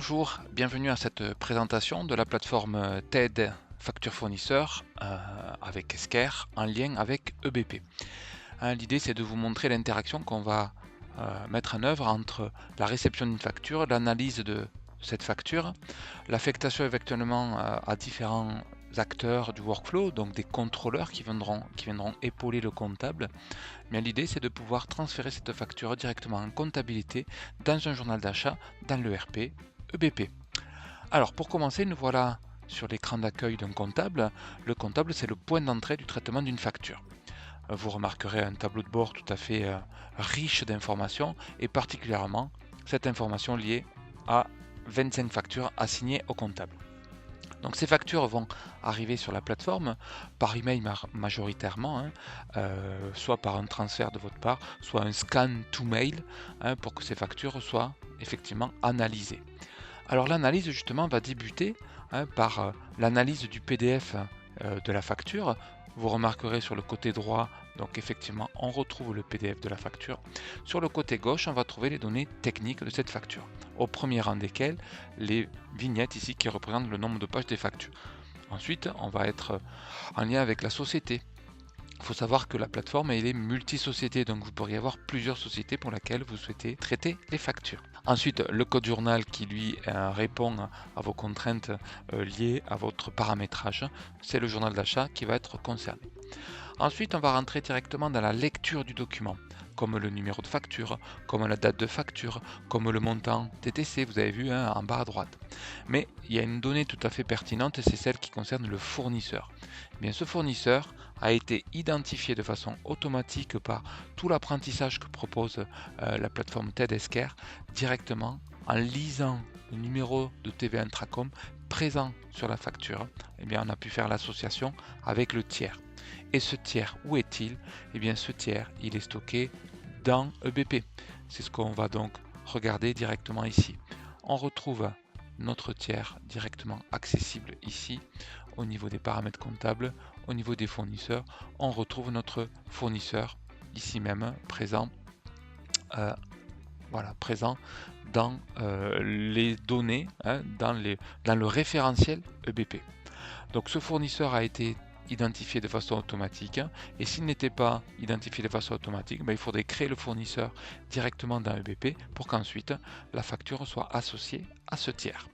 Bonjour, bienvenue à cette présentation de la plateforme TED Facture Fournisseur avec Esker en lien avec EBP. L'idée c'est de vous montrer l'interaction qu'on va mettre en œuvre entre la réception d'une facture, l'analyse de cette facture, l'affectation éventuellement à différents acteurs du workflow, donc des contrôleurs qui viendront épauler le comptable. Mais l'idée c'est de pouvoir transférer cette facture directement en comptabilité dans un journal d'achat dans l'ERP EBP. Alors pour commencer, nous voilà sur l'écran d'accueil d'un comptable. Le comptable, c'est le point d'entrée du traitement d'une facture. Vous remarquerez un tableau de bord tout à fait riche d'informations et particulièrement cette information liée à 25 factures assignées au comptable. Donc ces factures vont arriver sur la plateforme par email majoritairement, soit par un transfert de votre part, soit un scan to mail, pour que ces factures soient effectivement analysées. Alors l'analyse justement va débuter par l'analyse du PDF de la facture. Vous remarquerez sur le côté droit, donc effectivement on retrouve le PDF de la facture. Sur le côté gauche, on va trouver les données techniques de cette facture, au premier rang desquelles les vignettes ici qui représentent le nombre de pages des factures. Ensuite, on va être en lien avec la société. Il faut savoir que la plateforme elle est multi-société, donc vous pourriez avoir plusieurs sociétés pour lesquelles vous souhaitez traiter les factures. Ensuite, le code journal qui lui répond à vos contraintes liées à votre paramétrage, c'est le journal d'achat qui va être concerné. Ensuite, on va rentrer directement dans la lecture du document, comme le numéro de facture, comme la date de facture, comme le montant TTC, vous avez vu en bas à droite. Mais il y a une donnée tout à fait pertinente, c'est celle qui concerne le fournisseur. Eh bien, ce fournisseur a été identifié de façon automatique par tout l'apprentissage que propose la plateforme TEDSCare directement en lisant le numéro de TVA Intracom présent sur la facture. Eh bien, on a pu faire l'association avec le tiers. Et ce tiers, où est-il? Eh bien, ce tiers, il est stocké dans EBP. C'est ce qu'on va donc regarder directement ici. On retrouve notre tiers directement accessible ici. Au niveau des paramètres comptables, au niveau des fournisseurs, on retrouve notre fournisseur ici même présent. Présent dans les données, dans le référentiel EBP. Donc ce fournisseur a été identifié de façon automatique et s'il n'était pas identifié de façon automatique, il faudrait créer le fournisseur directement dans EBP pour qu'ensuite la facture soit associée à ce tiers.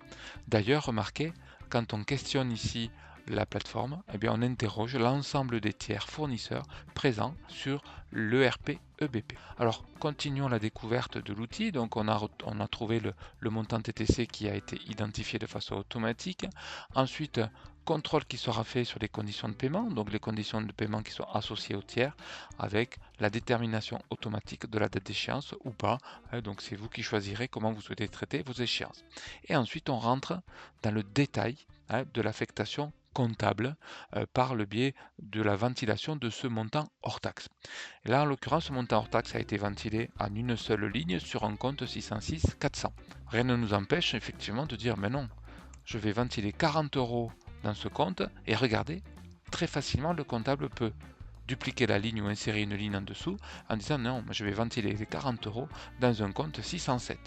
D'ailleurs, remarquez, quand on questionne ici la plateforme, on interroge l'ensemble des tiers fournisseurs présents sur l'ERP EBP. Alors, continuons la découverte de l'outil. Donc, on a trouvé le montant TTC qui a été identifié de façon automatique. Ensuite, contrôle qui sera fait sur les conditions de paiement, donc les conditions de paiement qui sont associées au tiers, avec la détermination automatique de la date d'échéance ou pas. Donc, c'est vous qui choisirez comment vous souhaitez traiter vos échéances. Et ensuite, on rentre dans le détail de l'affectation comptable par le biais de la ventilation de ce montant hors taxe. Et là, en l'occurrence, ce montant hors taxe a été ventilé en une seule ligne sur un compte 606 400. Rien ne nous empêche effectivement de dire mais non, je vais ventiler 40 € dans ce compte et regardez, très facilement le comptable peut dupliquer la ligne ou insérer une ligne en dessous en disant non, je vais ventiler les 40 € dans un compte 607.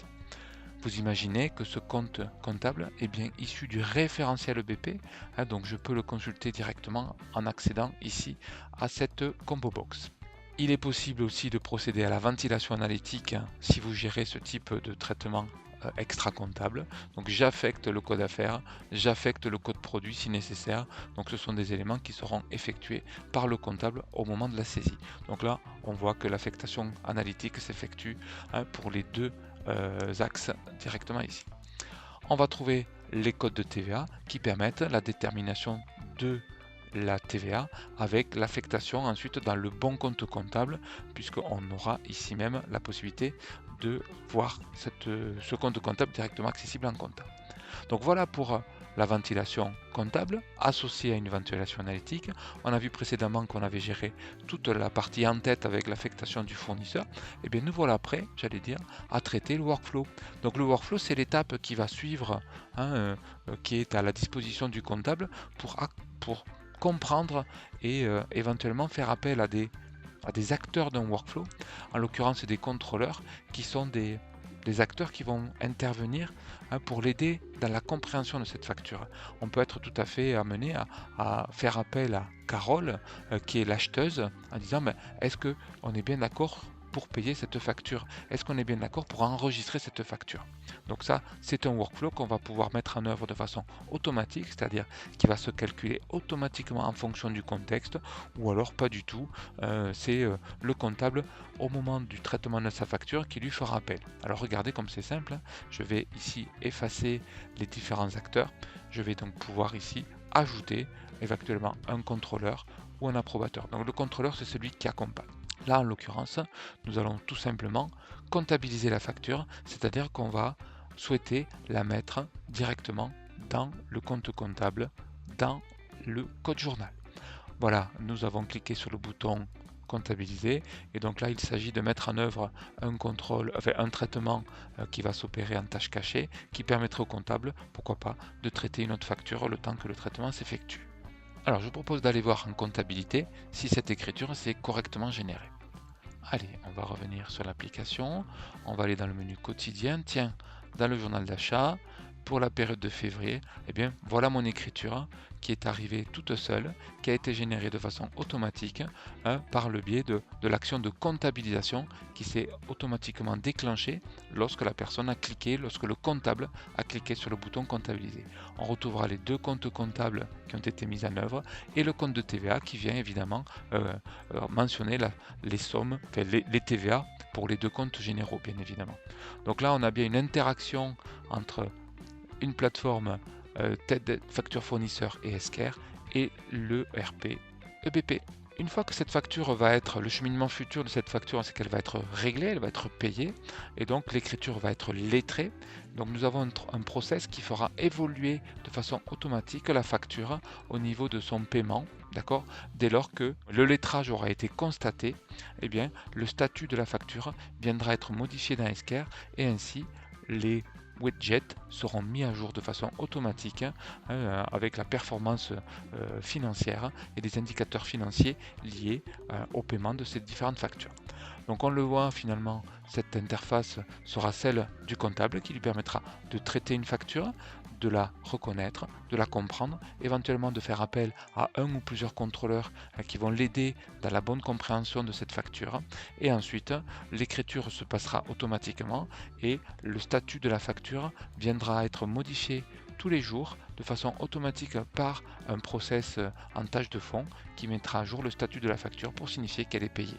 Vous imaginez que ce compte comptable est bien issu du référentiel EBP, donc je peux le consulter directement en accédant ici à cette combo box. Il est possible aussi de procéder à la ventilation analytique si vous gérez ce type de traitement extra comptable. Donc j'affecte le code affaires, j'affecte le code produit si nécessaire. Donc ce sont des éléments qui seront effectués par le comptable au moment de la saisie. Donc là, on voit que l'affectation analytique s'effectue pour les deux axes directement ici. On va trouver les codes de TVA qui permettent la détermination de la TVA avec l'affectation ensuite dans le bon compte comptable puisqu'on aura ici même la possibilité de voir ce compte comptable directement accessible en compte. Donc voilà pour la ventilation comptable associée à une ventilation analytique. On a vu précédemment qu'on avait géré toute la partie en tête avec l'affectation du fournisseur. Et bien nous voilà prêts, j'allais dire, à traiter le workflow. Donc le workflow, c'est l'étape qui va suivre, qui est à la disposition du comptable pour comprendre et éventuellement faire appel à des acteurs d'un workflow, en l'occurrence des contrôleurs qui sont des des acteurs qui vont intervenir pour l'aider dans la compréhension de cette facture. On peut être tout à fait amené à faire appel à Carole, qui est l'acheteuse, en disant est-ce qu'on est bien d'accord pour payer cette facture? Est-ce qu'on est bien d'accord pour enregistrer cette facture? Donc ça, c'est un workflow qu'on va pouvoir mettre en œuvre de façon automatique, c'est-à-dire qui va se calculer automatiquement en fonction du contexte, ou alors pas du tout. C'est le comptable au moment du traitement de sa facture qui lui fera appel. Alors regardez comme c'est simple, hein. Je vais ici effacer les différents acteurs. Je vais donc pouvoir ici ajouter éventuellement un contrôleur ou un approbateur. Donc le contrôleur, c'est celui qui accompagne. Là, en l'occurrence, nous allons tout simplement comptabiliser la facture, c'est-à-dire qu'on va souhaiter la mettre directement dans le compte comptable, dans le code journal. Voilà, nous avons cliqué sur le bouton comptabiliser et donc là il s'agit de mettre en œuvre un contrôle, enfin un traitement qui va s'opérer en tâche cachée qui permettrait au comptable, pourquoi pas, de traiter une autre facture le temps que le traitement s'effectue. Alors je vous propose d'aller voir en comptabilité si cette écriture s'est correctement générée. Allez, on va revenir sur l'application, on va aller dans le menu quotidien, tiens, dans le journal d'achat, pour la période de février, eh bien voilà mon écriture qui est arrivée toute seule, qui a été générée de façon automatique par le biais de l'action de comptabilisation qui s'est automatiquement déclenchée lorsque la personne a cliqué, lorsque le comptable a cliqué sur le bouton comptabiliser. On retrouvera les deux comptes comptables qui ont été mis en œuvre et le compte de TVA qui vient évidemment mentionner les sommes, enfin les TVA pour les deux comptes généraux bien évidemment. Donc là on a bien une interaction entre une plateforme tête facture fournisseur et Esker et le RP EBP. Une fois que cette facture va être, le cheminement futur de cette facture, c'est qu'elle va être réglée, elle va être payée, et donc l'écriture va être lettrée. Donc nous avons un process qui fera évoluer de façon automatique la facture au niveau de son paiement, d'accord? Dès lors que le lettrage aura été constaté, eh bien le statut de la facture viendra être modifié dans Esker et ainsi les widgets seront mis à jour de façon automatique avec la performance financière et des indicateurs financiers liés au paiement de ces différentes factures. Donc on le voit finalement, cette interface sera celle du comptable qui lui permettra de traiter une facture, de la reconnaître, de la comprendre, éventuellement de faire appel à un ou plusieurs contrôleurs qui vont l'aider dans la bonne compréhension de cette facture. Et ensuite, l'écriture se passera automatiquement et le statut de la facture viendra être modifié tous les jours de façon automatique par un process en tâche de fond qui mettra à jour le statut de la facture pour signifier qu'elle est payée.